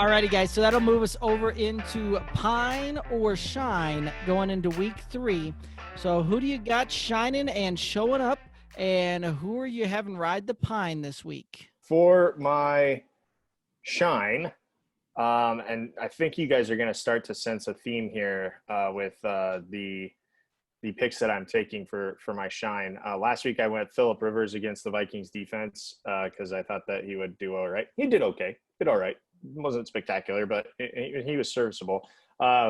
Alrighty, guys. So that'll move us over into Pine or Shine going into week 3. So who do you got shining and showing up, and who are you having ride the Pine this week? For my shine, and I think you guys are going to start to sense a theme here with the picks that I'm taking for my shine. Last week I went Phillip Rivers against the Vikings defense because I thought that he would do all right. He did okay. Did all right. Wasn't spectacular, but he was serviceable.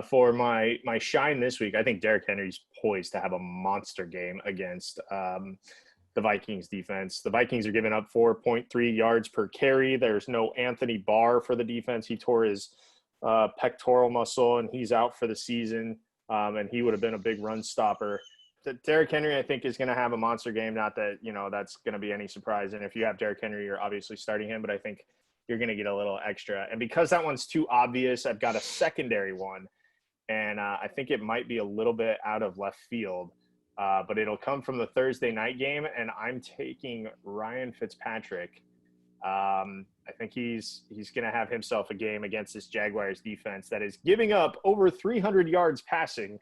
For my shine this week, I think Derrick Henry's poised to have a monster game against the Vikings defense. The Vikings are giving up 4.3 yards per carry. There's no Anthony Barr for the defense. He tore his pectoral muscle, and he's out for the season, and he would have been a big run stopper. Derrick Henry, I think, is going to have a monster game. Not that, that's going to be any surprise. And if you have Derrick Henry, you're obviously starting him, but I think you're going to get a little extra. And because that one's too obvious, I've got a secondary one, and I think it might be a little bit out of left field. But it'll come from the Thursday night game, and I'm taking Ryan Fitzpatrick. I think he's going to have himself a game against this Jaguars defense that is giving up over 300 yards passing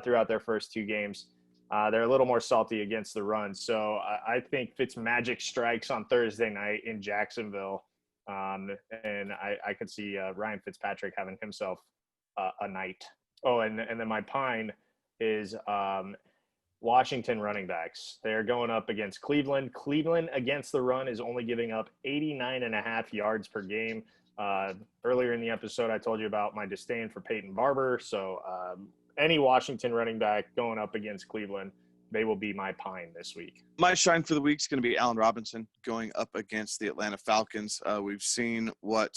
throughout their first 2 games. They're a little more salty against the run. So I think Fitzmagic strikes on Thursday night in Jacksonville, and I could see Ryan Fitzpatrick having himself a night. Oh, and then my pine is Washington running backs. They're going up against Cleveland. Cleveland against the run is only giving up 89.5 yards per game. Earlier in the episode, I told you about my disdain for Peyton Barber. So any Washington running back going up against Cleveland, they will be my pine this week. My shine for the week is going to be Allen Robinson going up against the Atlanta Falcons. We've seen what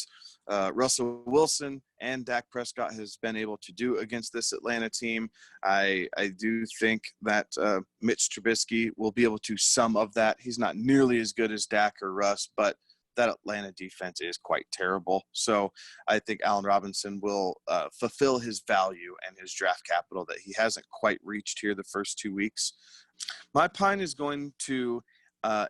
Russell Wilson and Dak Prescott has been able to do against this Atlanta team. I do think that Mitch Trubisky will be able to some of that. He's not nearly as good as Dak or Russ, but that Atlanta defense is quite terrible. So I think Allen Robinson will fulfill his value and his draft capital that he hasn't quite reached here the first 2 weeks. My pine is going to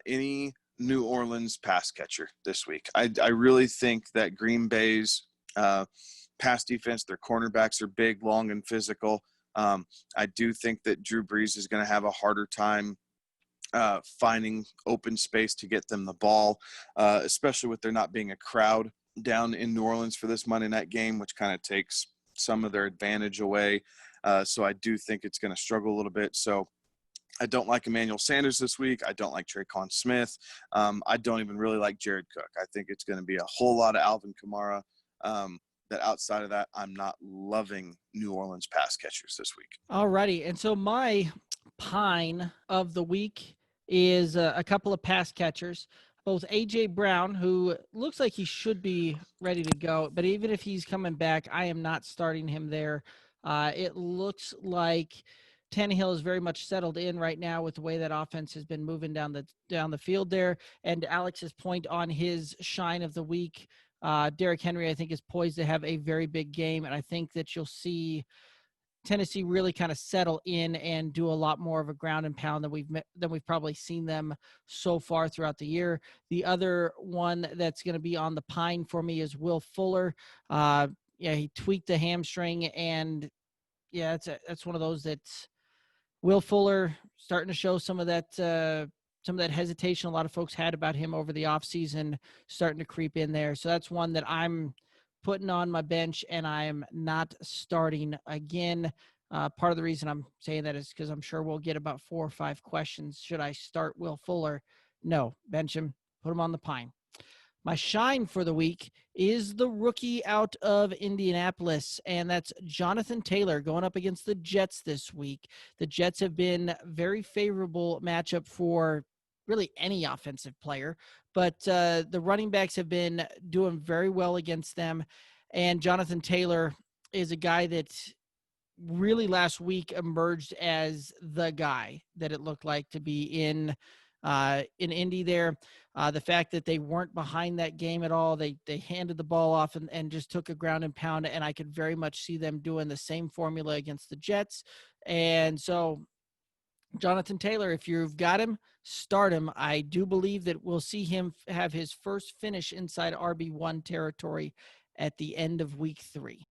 any New Orleans pass catcher this week. I really think that Green Bay's pass defense, their cornerbacks are big, long, and physical. I do think that Drew Brees is going to have a harder time finding open space to get them the ball, especially with there not being a crowd down in New Orleans for this Monday night game, which kind of takes some of their advantage away. So I do think it's going to struggle a little bit. So I don't like Emmanuel Sanders this week. I don't like Tre'Quan Smith. I don't even really like Jared Cook. I think it's going to be a whole lot of Alvin Kamara. That outside of that, I'm not loving New Orleans pass catchers this week. All righty. And so my pine of the week is a couple of pass catchers, both A.J. Brown, who looks like he should be ready to go, but even if he's coming back, I am not starting him there. It looks like Tannehill is very much settled in right now with the way that offense has been moving down the field there. And Alex's point on his shine of the week, Derrick Henry, I think, is poised to have a very big game, and I think that you'll see Tennessee really kind of settle in and do a lot more of a ground and pound than we've probably seen them so far throughout the year. The other one that's going to be on the pine for me is Will Fuller. He tweaked the hamstring, and that's one of those that's Will Fuller starting to show some of that hesitation a lot of folks had about him over the offseason starting to creep in there. So that's one that I'm putting on my bench, and I am not starting again. Part of the reason I'm saying that is because I'm sure we'll get about 4 or 5 questions. Should I start Will Fuller? No, bench him, put him on the pine. My shine for the week is the rookie out of Indianapolis, and that's Jonathan Taylor going up against the Jets this week. The Jets have been very favorable matchup for really any offensive player, but the running backs have been doing very well against them. And Jonathan Taylor is a guy that really last week emerged as the guy that it looked like to be in Indy there. The fact that they weren't behind that game at all, they handed the ball off and just took a ground and pound, and I could very much see them doing the same formula against the Jets. And so Jonathan Taylor, if you've got him, start him. I do believe that we'll see him have his first finish inside RB1 territory at the end of week 3.